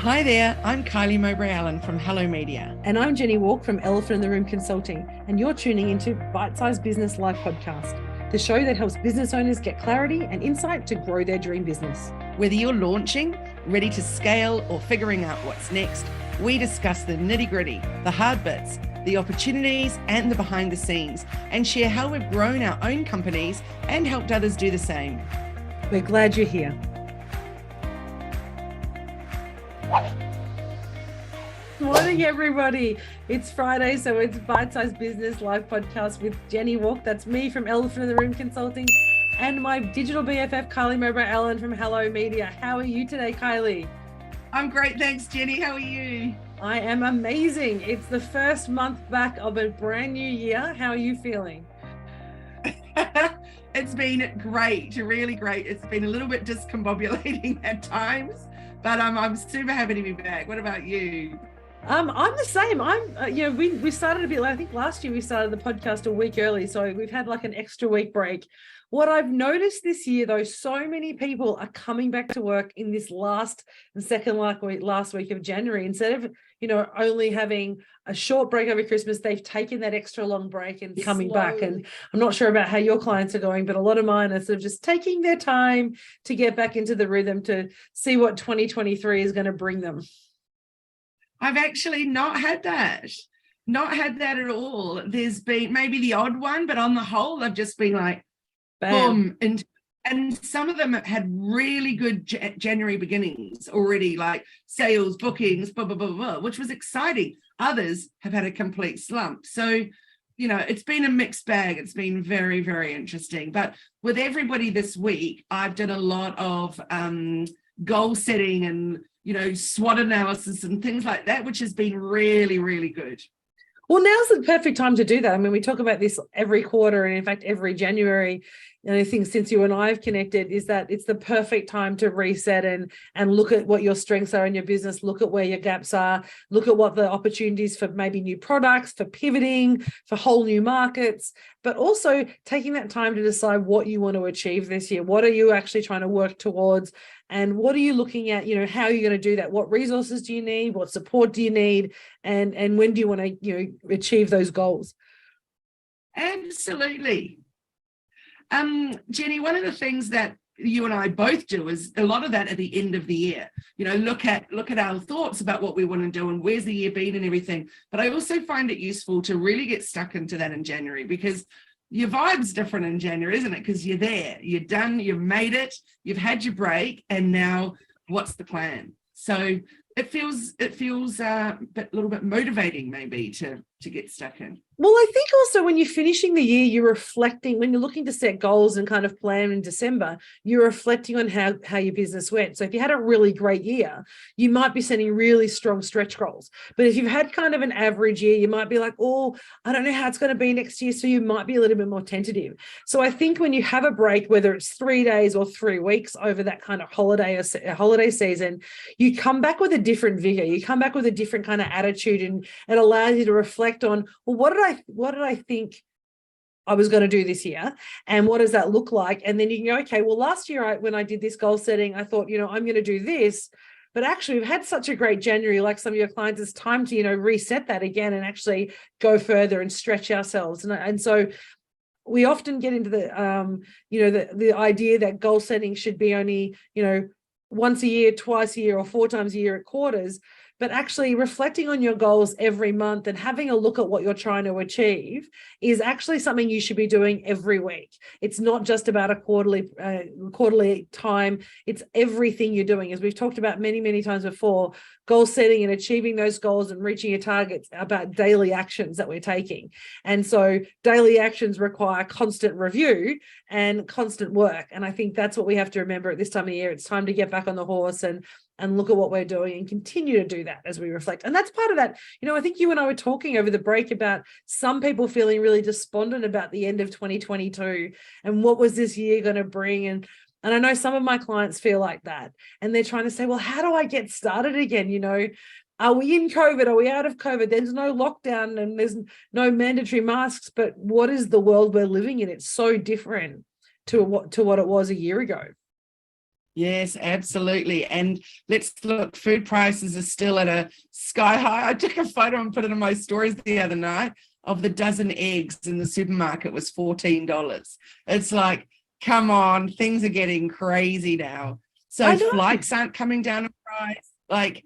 Hi there, I'm Kylie Mowbray-Allen from Hello Media. And I'm Jenni Walke from Elephant in the Room Consulting, and you're tuning into Bite-Sized Business Live Podcast, the show that helps business owners get clarity and insight to grow their dream business. Whether you're launching, ready to scale, or figuring out what's next, we discuss the nitty-gritty, the hard bits, the opportunities, and the behind the scenes, and share how we've grown our own companies and helped others do the same. We're glad you're here. Morning, everybody. It's Friday, so it's Bite-Sized Business Live Podcast with Jenni Walke. That's me from Elephant in the Room Consulting, and my digital BFF, Kylie Mowbray-Allen from Hello Media. How are you today, Kylie? I'm great, thanks, Jenni. How are you? I am amazing. It's the first month back of a brand new year. How are you feeling? It's been great, really great. It's been a little bit discombobulating at times, but I'm super happy to be back. What about you? I'm the same. We started a bit, I think last year we started the podcast a week early, so we've had like an extra week break. What I've noticed this year, though, so many people are coming back to work in this last week of January. Instead of, only having a short break over Christmas, they've taken that extra long break and coming back. And I'm not sure about how your clients are going, but a lot of mine are sort of just taking their time to get back into the rhythm to see what 2023 is going to bring them. I've actually not had that at all. There's been maybe the odd one, but on the whole, I've just been like, boom. And some of them have had really good January beginnings already, like sales, bookings, blah, blah, blah, blah, which was exciting. Others have had a complete slump. So, it's been a mixed bag. It's been very, very interesting. But with everybody this week, I've done a lot of goal setting and SWOT analysis and things like that, which has been really, really good. Well, now's the perfect time to do that. I mean, we talk about this every quarter, and in fact, every January. And I think since you and I have connected, is that it's the perfect time to reset and look at what your strengths are in your business, look at where your gaps are, look at what the opportunities for maybe new products, for pivoting, for whole new markets, but also taking that time to decide what you want to achieve this year. What are you actually trying to work towards? And what are you looking at? How are you going to do that? What resources do you need? What support do you need? And when do you want to, achieve those goals? Absolutely. Jenni, one of the things that you and I both do is a lot of that at the end of the year, look at our thoughts about what we want to do and where's the year been and everything. But I also find it useful to really get stuck into that in January, because your vibe's different in January, isn't it? Because you're there, you're done, you've made it, you've had your break, and now what's the plan? So it feels a little bit motivating maybe to get stuck in. Well, I think also when you're finishing the year, you're reflecting, when you're looking to set goals and kind of plan in December, you're reflecting on how your business went. So if you had a really great year, you might be setting really strong stretch goals. But if you've had kind of an average year, you might be like, oh, I don't know how it's going to be next year. So you might be a little bit more tentative. So I think when you have a break, whether it's 3 days or 3 weeks over that kind of holiday season, you come back with a different vigor. You come back with a different kind of attitude, and it allows you to reflect on, well, what did I think I was going to do this year, and what does that look like? And then you can go, okay, well, last year when I did this goal setting, I thought, I'm going to do this, but actually we've had such a great January, like some of your clients, it's time to, reset that again and actually go further and stretch ourselves. And so we often get into the idea that goal setting should be only, once a year, twice a year, or 4 times a year at quarters. But actually reflecting on your goals every month and having a look at what you're trying to achieve is actually something you should be doing every week. It's not just about a quarterly time. It's everything you're doing. As we've talked about many, many times before, goal setting and achieving those goals and reaching your targets are about daily actions that we're taking. And so daily actions require constant review and constant work. And I think that's what we have to remember at this time of year. It's time to get back on the horse and look at what we're doing and continue to do that as we reflect. And that's part of that. I think you and I were talking over the break about some people feeling really despondent about the end of 2022 and what was this year going to bring. And I know some of my clients feel like that, and they're trying to say, well, how do I get started again? Are we in COVID? Are we out of COVID? There's no lockdown and there's no mandatory masks, but what is the world we're living in? It's so different to what it was a year ago. Yes, absolutely. And let's look, food prices are still at a sky high. I took a photo and put it in my stories the other night of the dozen eggs in the supermarket was $14. It's like, come on, things are getting crazy now. So flights aren't coming down in price. Like,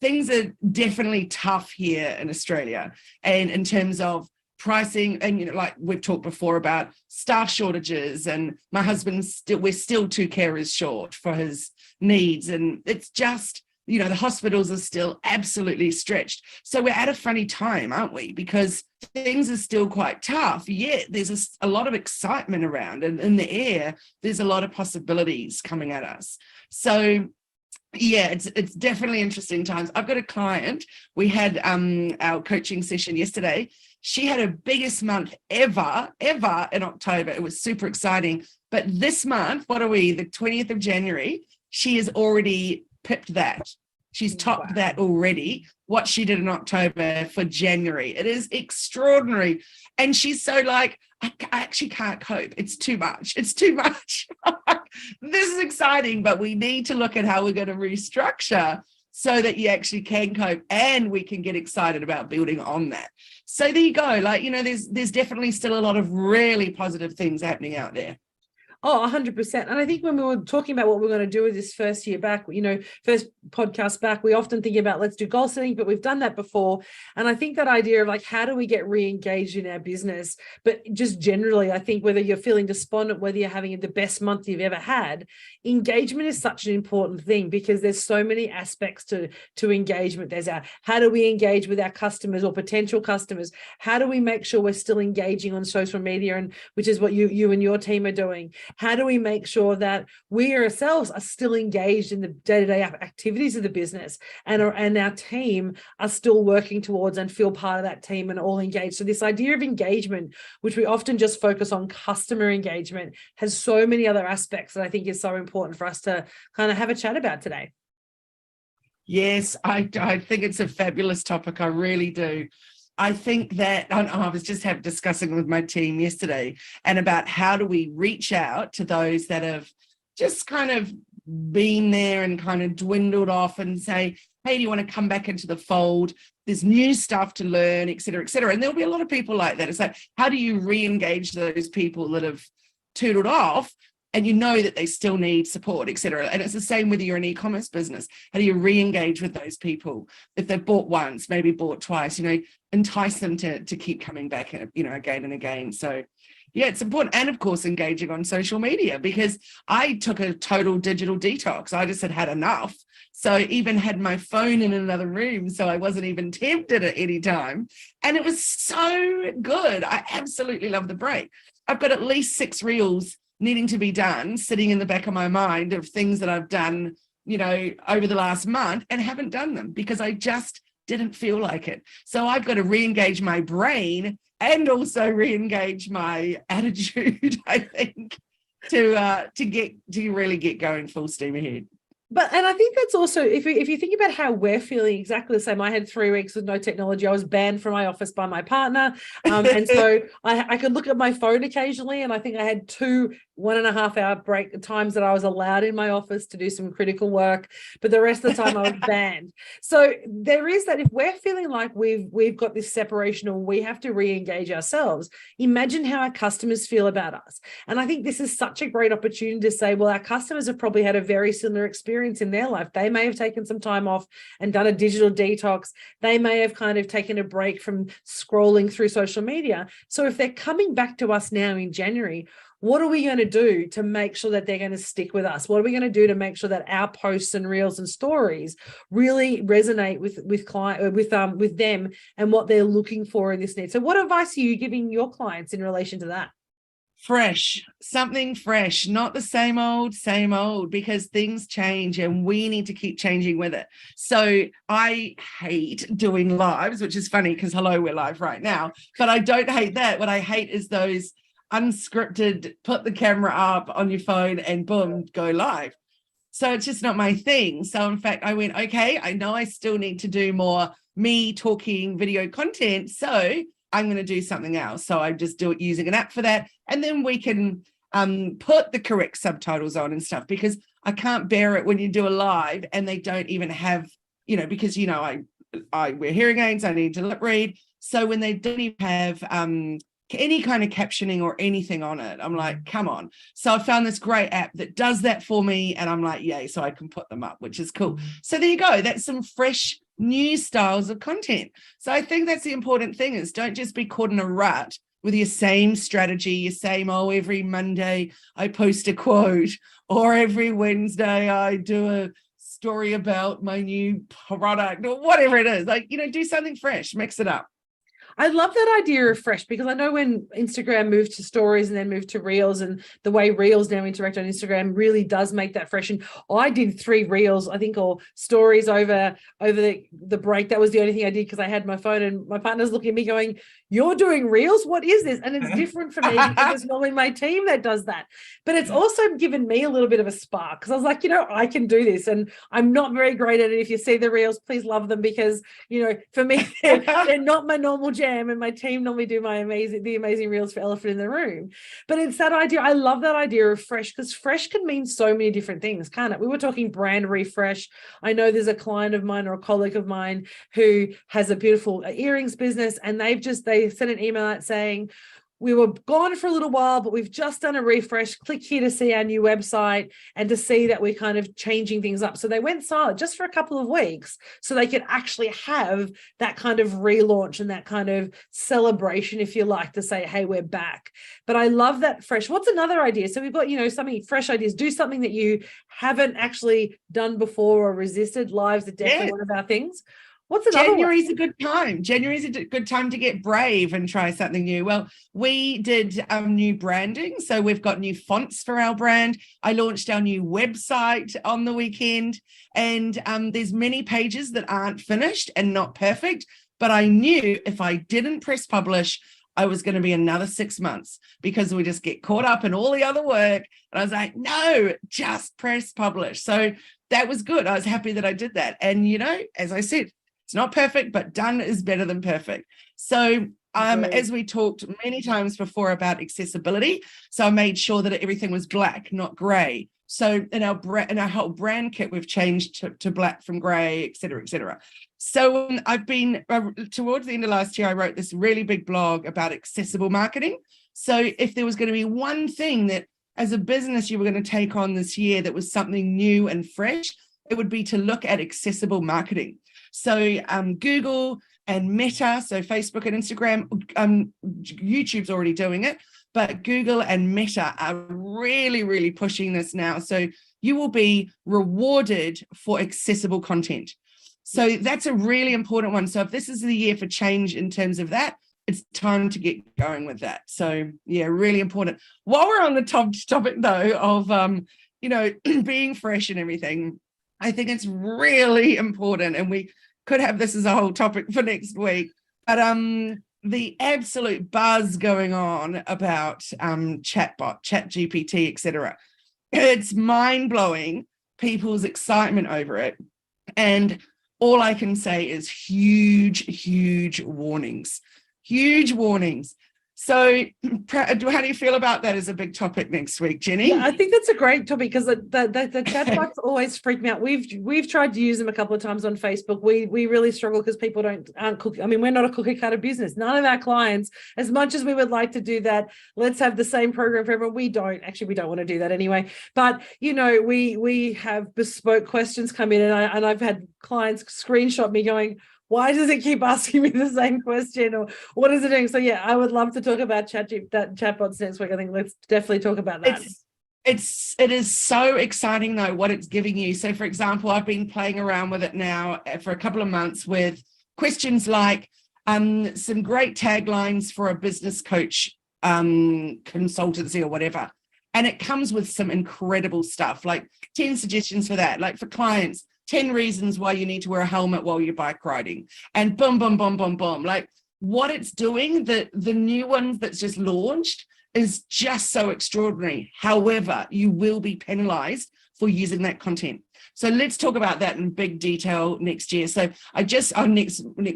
things are definitely tough here in Australia. And in terms of pricing, and like we've talked before about staff shortages, and my husband's we're still 2 carers short for his needs, and it's just, the hospitals are still absolutely stretched. So we're at a funny time, aren't we? Because things are still quite tough, yet there's a lot of excitement around, and in the air there's a lot of possibilities coming at us. So yeah, it's definitely interesting times. I've got a client, we had our coaching session yesterday. She had her biggest month ever in October. It was super exciting. But this month, what are we, the 20th of January, she has already pipped that. She's topped that already, what she did in October for January. It is extraordinary. And she's so like, I actually can't cope. It's too much. It's too much. This is exciting, but we need to look at how we're going to restructure so that you actually can cope, and we can get excited about building on that. So there you go. Like, there's definitely still a lot of really positive things happening out there. Oh, 100%. And I think when we were talking about what we're going to do with this first year back, first podcast back, we often think about let's do goal setting, but we've done that before. And I think that idea of like, how do we get re-engaged in our business? But just generally, I think whether you're feeling despondent, whether you're having the best month you've ever had, engagement is such an important thing, because there's so many aspects to engagement. There's how do we engage with our customers or potential customers? How do we make sure we're still engaging on social media, and which is what you and your team are doing? How do we make sure that we ourselves are still engaged in the day-to-day activities of the business, and our team are still working towards and feel part of that team and all engaged? So this idea of engagement, which we often just focus on customer engagement, has so many other aspects that I think is so important for us to kind of have a chat about today. Yes, I think it's a fabulous topic. I really do. I think that I was just discussing with my team yesterday, and about how do we reach out to those that have just kind of been there and kind of dwindled off, and say, hey, do you want to come back into the fold? There's new stuff to learn, et cetera, et cetera. And there'll be a lot of people like that. It's like, how do you re-engage those people that have tootled off, and that they still need support, et cetera? And it's the same whether you're an e-commerce business. How do you re-engage with those people? If they've bought once, maybe bought twice, entice them to keep coming back, again and again. So yeah, it's important. And of course, engaging on social media, because I took a total digital detox. I just had enough. So even had my phone in another room, so I wasn't even tempted at any time. And it was so good. I absolutely love the break. I've got at least 6 reels needing to be done, sitting in the back of my mind, of things that I've done, over the last month, and haven't done them because I just didn't feel like it. So I've got to re-engage my brain and also re-engage my attitude, I think, to really get going full steam ahead. And I think that's also, if you think about how we're feeling, exactly the same. I had 3 weeks with no technology. I was banned from my office by my partner. And so I could look at my phone occasionally, and I think I had 2 1.5-hour break times that I was allowed in my office to do some critical work, but the rest of the time I was banned. So there is that. If we're feeling like we've got this separation, or we have to re-engage ourselves, imagine how our customers feel about us. And I think this is such a great opportunity to say, well, our customers have probably had a very similar experience in their life. They may have taken some time off and done a digital detox. They may have kind of taken a break from scrolling through social media. So if they're coming back to us now in January, what are we going to do to make sure that they're going to stick with us? What are we going to do to make sure that our posts and reels and stories really resonate with them and what they're looking for in this need? So what advice are you giving your clients in relation to that? Fresh, something fresh, not the same old, because things change and we need to keep changing with it. So I hate doing lives, which is funny because hello, we're live right now, but I don't hate that. What I hate is those unscripted, put the camera up on your phone and boom, go live. So it's just not my thing. So in fact, I went, okay, I know I still need to do more me talking video content. So I'm going to do something else. So I just do it using an app for that. And then we can put the correct subtitles on and stuff, because I can't bear it when you do a live and they don't even have, because, I wear hearing aids, I need to lip read. So when they don't even have any kind of captioning or anything on it, I'm like, come on. So I found this great app that does that for me. And I'm like, yay, so I can put them up, which is cool. So there you go. That's some fresh new styles of content. So I think that's the important thing, is don't just be caught in a rut with your same strategy, your same, every Monday I post a quote, or every Wednesday I do a story about my new product, or whatever it is. Like, do something fresh, mix it up. I love that idea of fresh, because I know when Instagram moved to stories and then moved to reels, and the way reels now interact on Instagram really does make that fresh. And I did 3 reels, I think, or stories over the break. That was the only thing I did, because I had my phone, and my partner's looking at me going, "You're doing reels? What is this?" And it's different for me because it's normally my team that does that. But it's also given me a little bit of a spark, because I was like, I can do this. And I'm not very great at it. If you see the reels, please love them, because, for me, they're not my normal jam. And my team normally do the amazing reels for Elephant in the Room. But it's that idea. I love that idea of fresh, because fresh can mean so many different things, can't it? We were talking brand refresh. I know there's a client of mine or a colleague of mine who has a beautiful earrings business, and they sent an email out saying, "We were gone for a little while, but we've just done a refresh. Click here to see our new website and to see that we're kind of changing things up." So they went silent just for a couple of weeks so they could actually have that kind of relaunch and that kind of celebration, if you like, to say, hey, we're back. But I love that fresh. What's another idea? So we've got, something fresh ideas. Do something that you haven't actually done before or resisted. Lives are definitely one of our things. What's another January's one? A good time. January's a good time to get brave and try something new. Well, we did new branding. So we've got new fonts for our brand. I launched our new website on the weekend, and there's many pages that aren't finished and not perfect. But I knew if I didn't press publish, I was going to be another 6 months, because we just get caught up in all the other work. And I was like, no, just press publish. So that was good. I was happy that I did that. And, as I said, it's not perfect, but done is better than perfect. So as we talked many times before about accessibility, so I made sure that everything was black, not gray. So in our whole brand kit, we've changed to black from gray, et cetera, et cetera. So I've been, towards the end of last year, I wrote this really big blog about accessible marketing. So if there was going to be one thing that as a business you were going to take on this year that was something new and fresh, it would be to look at accessible marketing. So Google and Meta, so Facebook and Instagram, YouTube's already doing it, but Google and Meta are really, really pushing this now. So you will be rewarded for accessible content. So that's a really important one. So if this is the year for change in terms of that, it's time to get going with that. So yeah, really important. While we're on the topic though of, being fresh and everything, I think it's really important, and we could have this as a whole topic for next week, but the absolute buzz going on about chatbot, ChatGPT, etc. It's mind-blowing, people's excitement over it. And all I can say is huge warnings. Huge warnings. So how do you feel about that as a big topic next week, Jenni? Yeah, I think that's a great topic, because the chatbots always freak me out. We've tried to use them a couple of times on Facebook. We really struggle because people aren't cooking. I mean, we're not a cookie cutter business. None of our clients, as much as we would like to do that, let's have the same program for everyone. We don't want to do that anyway. But we have bespoke questions come in, and I've had clients screenshot me going, why does it keep asking me the same question, or what is it doing? So yeah, I would love to talk about chatbots next week. I think let's definitely talk about that. It is so exciting though, what it's giving you. So for example, I've been playing around with it now for a couple of months with questions like some great taglines for a business coach consultancy or whatever. And it comes with some incredible stuff, like 10 suggestions for that, like for clients, 10 reasons why you need to wear a helmet while you're bike riding, and boom. Like what it's doing, the new one that's just launched is just so extraordinary. However, you will be penalized for using that content. So let's talk about that in big detail next year. So next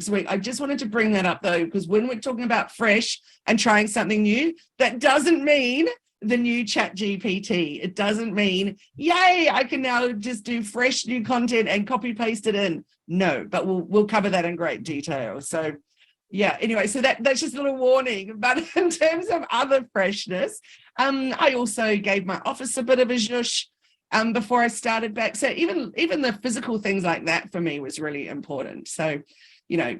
week, I just wanted to bring that up though, because when we're talking about fresh and trying something new, that doesn't mean the new ChatGPT. It doesn't mean, yay, I can now just do fresh new content and copy paste it in. No, but we'll cover that in great detail. So yeah, anyway, so that's just a little warning. But in terms of other freshness, I also gave my office a bit of a zhuzh before I started back. So even the physical things like that for me was really important. So,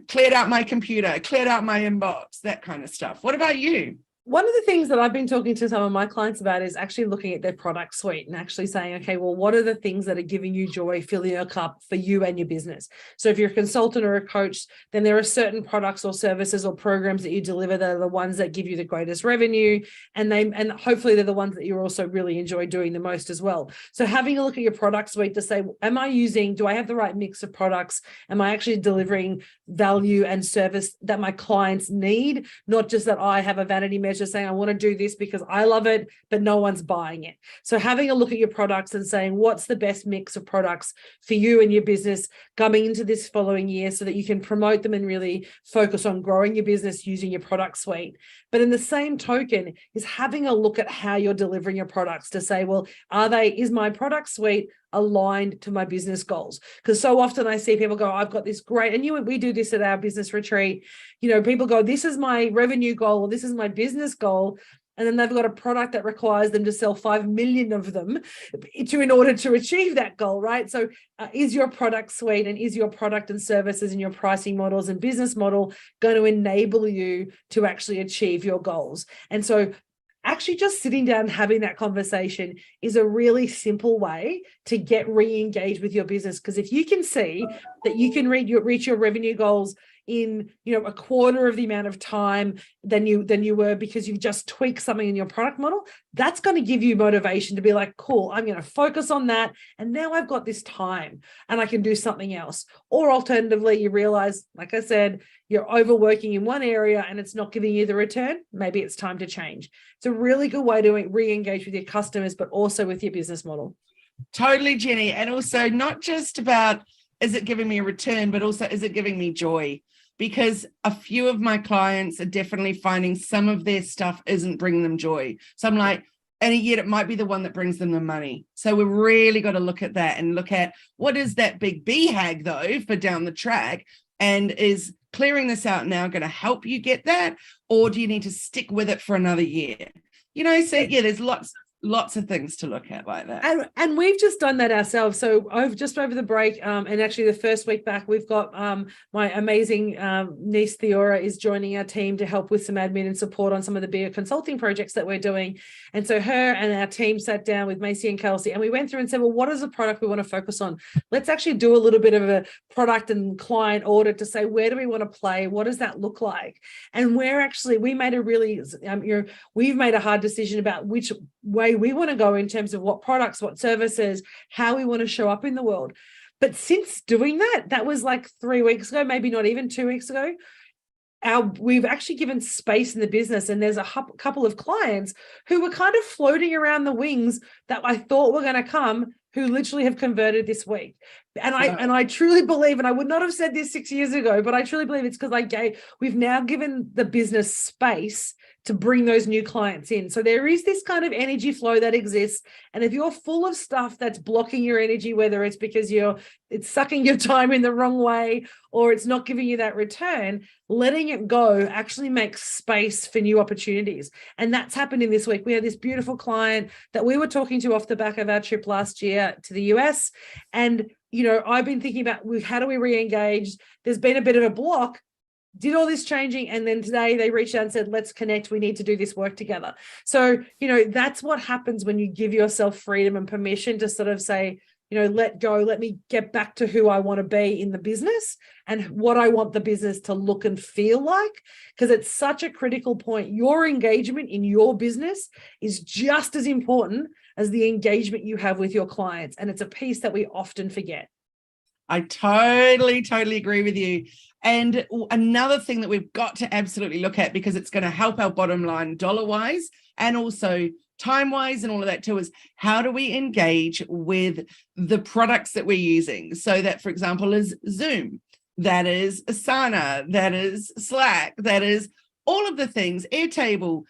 cleared out my computer, cleared out my inbox, that kind of stuff. What about you? One of the things that I've been talking to some of my clients about is actually looking at their product suite and actually saying, okay, well, what are the things that are giving you joy, filling your cup for you and your business? So if you're a consultant or a coach, then there are certain products or services or programs that you deliver that are the ones that give you the greatest revenue. And hopefully they're the ones that you also really enjoy doing the most as well. So having a look at your product suite to say, do I have the right mix of products? Am I actually delivering value and service that my clients need? Not just that I have a vanity measure saying I want to do this because I love it, but no one's buying it. So having a look at your products and saying what's the best mix of products for you and your business coming into this following year so that you can promote them and really focus on growing your business using your product suite. But in the same token is having a look at how you're delivering your products to say, well, is my product suite aligned to my business goals? Because so often I see people go, I've got this great, and we do this at our business retreat. People go, this is my revenue goal, or this is my business goal. And then they've got a product that requires them to sell 5 million of them in order to achieve that goal, right? So is your product suite and is your product and services and your pricing models and business model going to enable you to actually achieve your goals? And so actually just sitting down and having that conversation is a really simple way to get re-engaged with your business. Because if you can see that you can reach your revenue goals in a quarter of the amount of time than you were because you've just tweaked something in your product model, that's going to give you motivation to be like, cool, I'm going to focus on that, and now I've got this time and I can do something else. Or alternatively, you realize, like I said, you're overworking in one area and it's not giving you the return. Maybe it's time to change. It's a really good way to re-engage with your customers, but also with your business model. Totally, Jenni. And also not just about, is it giving me a return, but also, is it giving me joy? Because a few of my clients are definitely finding some of their stuff isn't bringing them joy. So I'm like, and yet it might be the one that brings them the money. So we've really got to look at that and look at what is that big BHAG though for down the track, and is clearing this out now going to help you get that, or do you need to stick with it for another year? So yeah, there's lots of things to look at like that. And we've just done that ourselves. So just over the break, and actually the first week back, we've got my amazing niece Theora is joining our team to help with some admin and support on some of the bigger consulting projects that we're doing. And so her and our team sat down with Macy and Kelsey, and we went through and said, well, what is the product we want to focus on? Let's actually do a little bit of a product and client audit to say, where do we want to play? What does that look like? And we made we've made a hard decision about which way we want to go in terms of what products, what services, how we want to show up in the world. But since doing that was like 3 weeks ago, maybe not even 2 weeks ago, we've actually given space in the business, and there's a couple of clients who were kind of floating around the wings that I thought were going to come, who literally have converted this week. And I truly believe, and I would not have said this 6 years ago, but I truly believe it's because we've now given the business space to bring those new clients in. So there is this kind of energy flow that exists. And if you're full of stuff that's blocking your energy, whether it's because it's sucking your time in the wrong way, or it's not giving you that return, letting it go actually makes space for new opportunities. And that's happened in this week. We had this beautiful client that we were talking to off the back of our trip last year to the US. And, I've been thinking about how do we re-engage? There's been a bit of a block. Did all this changing, and then today they reached out and said, let's connect, we need to do this work together. So that's what happens when you give yourself freedom and permission to sort of say, let go, let me get back to who I want to be in the business and what I want the business to look and feel like, because it's such a critical point. Your engagement in your business is just as important as the engagement you have with your clients, and it's a piece that we often forget. I totally agree with you. And another thing that we've got to absolutely look at, because it's going to help our bottom line dollar-wise and also time-wise and all of that too, is how do we engage with the products that we're using? So that, for example, is Zoom, that is Asana, that is Slack, that is all of the things, Airtable,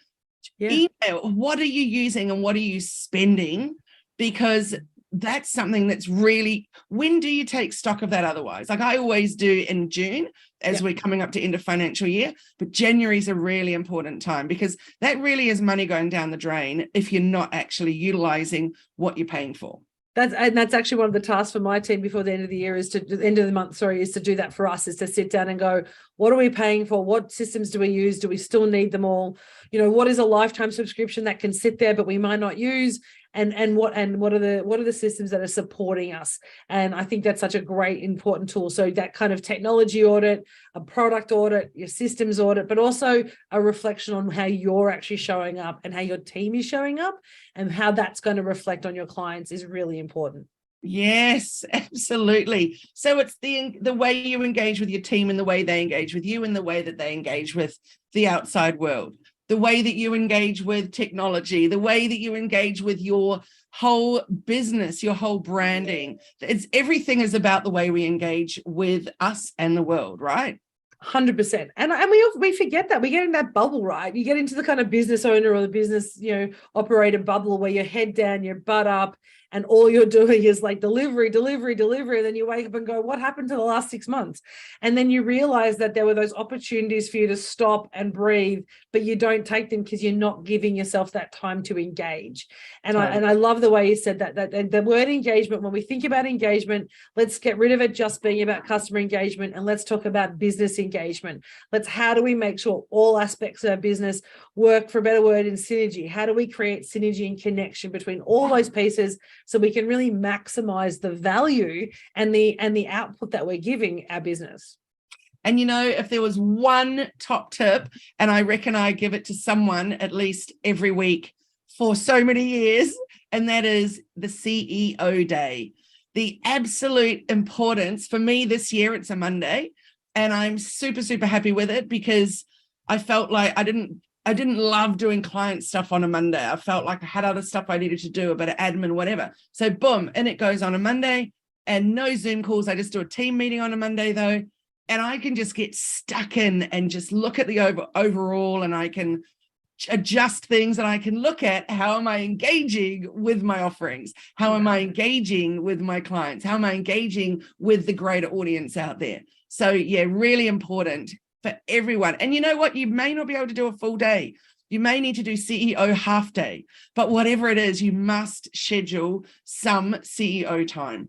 email, what are you using and what are you spending? Because that's something that's really, when do you take stock of that otherwise? Like I always do in June as we're coming up to end of financial year, but January is a really important time because that really is money going down the drain if you're not actually utilizing what you're paying for. That's actually one of the tasks for my team before the end of the year is to do that for us, is to sit down and go, what are we paying for? What systems do we use? Do we still need them all? You know, what is a lifetime subscription that can sit there, but we might not use? And what are the systems that are supporting us? And I think that's such a great, important tool. So that kind of technology audit, a product audit, your systems audit, but also a reflection on how you're actually showing up and how your team is showing up and how that's going to reflect on your clients is really important. Yes, absolutely. So it's the way you engage with your team and the way they engage with you and the way that they engage with the outside world, the way that you engage with technology, the way that you engage with your whole business, your whole branding. Everything is about the way we engage with us and the world, right? 100%. And we forget that. We get in that bubble, right? You get into the kind of business owner or the business, operator bubble where you're head down, your butt up, and all you're doing is like delivery. And then you wake up and go, what happened to the last 6 months? And then you realize that there were those opportunities for you to stop and breathe, but you don't take them because you're not giving yourself that time to engage. And I love the way you said that the word engagement, when we think about engagement, let's get rid of it just being about customer engagement and let's talk about business engagement. How do we make sure all aspects of our business work, for a better word, in synergy? How do we create synergy and connection between all those pieces so we can really maximize the value and the output that we're giving our business? And if there was one top tip, and I reckon I give it to someone at least every week for so many years, and that is the CEO day. The absolute importance for me this year, it's a Monday, and I'm super, super happy with it because I felt like I didn't love doing client stuff on a Monday. I felt like I had other stuff I needed to do, a bit of admin, whatever. So boom, and it goes on a Monday and no Zoom calls. I just do a team meeting on a Monday though. And I can just get stuck in and just look at the overall, and I can adjust things, and I can look at how am I engaging with my offerings? How am I engaging with my clients? How am I engaging with the greater audience out there? So yeah, really important for everyone. And you know what? You may not be able to do a full day. You may need to do CEO half day, but whatever it is, you must schedule some CEO time.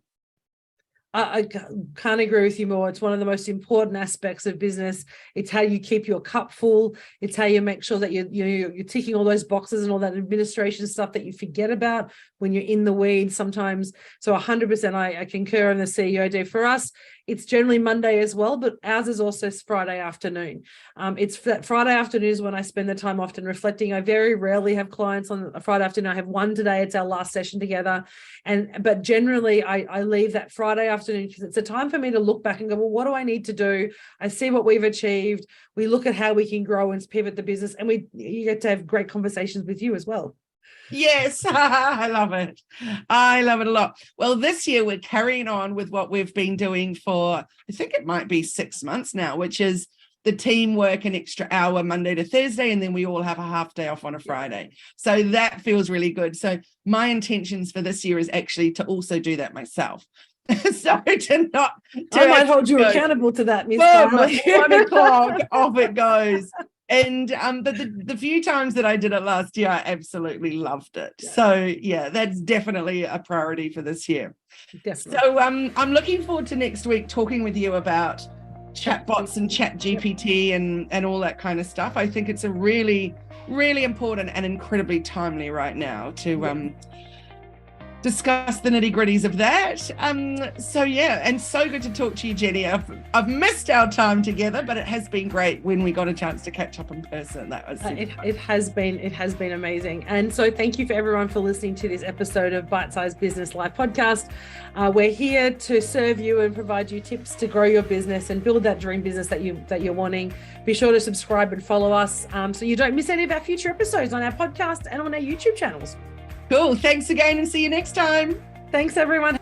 I can't agree with you more. It's one of the most important aspects of business. It's how you keep your cup full. It's how you make sure that you're ticking all those boxes and all that administration stuff that you forget about when you're in the weeds sometimes. So 100% I concur on the CEO day. For us, it's generally Monday as well, but ours is also Friday afternoon. It's that Friday afternoon is when I spend the time often reflecting. I very rarely have clients on a Friday afternoon. I have one today. It's our last session together. But generally I leave that Friday afternoon because it's a time for me to look back and go, well, what do I need to do? I see what we've achieved. We look at how we can grow and pivot the business, and you get to have great conversations with you as well. Yes, I love it. I love it a lot. Well, this year we're carrying on with what we've been doing for, I think it might be 6 months now, which is the team work an extra hour Monday to Thursday, and then we all have a half day off on a Friday. So that feels really good. So my intentions for this year is actually to also do that myself. So I might hold you accountable to that, Miss Kylie. 1 o'clock, off it goes. And the few times that I did it last year, I absolutely loved it. Yeah. So yeah, that's definitely a priority for this year. Definitely. So I'm looking forward to next week talking with you about chatbots and ChatGPT and all that kind of stuff. I think it's a really, really important and incredibly timely right now to discuss the nitty-gritties of that. So yeah, and so good to talk to you, Jenni. I've missed our time together, but it has been great when we got a chance to catch up in person. That was it has been amazing. And so thank you for everyone for listening to this episode of Bite Size Business Live podcast. We're here to serve you and provide you tips to grow your business and build that dream business that you're wanting. Be sure to subscribe and follow us so you don't miss any of our future episodes on our podcast and on our YouTube channels. Cool. Thanks again, and see you next time. Thanks, everyone.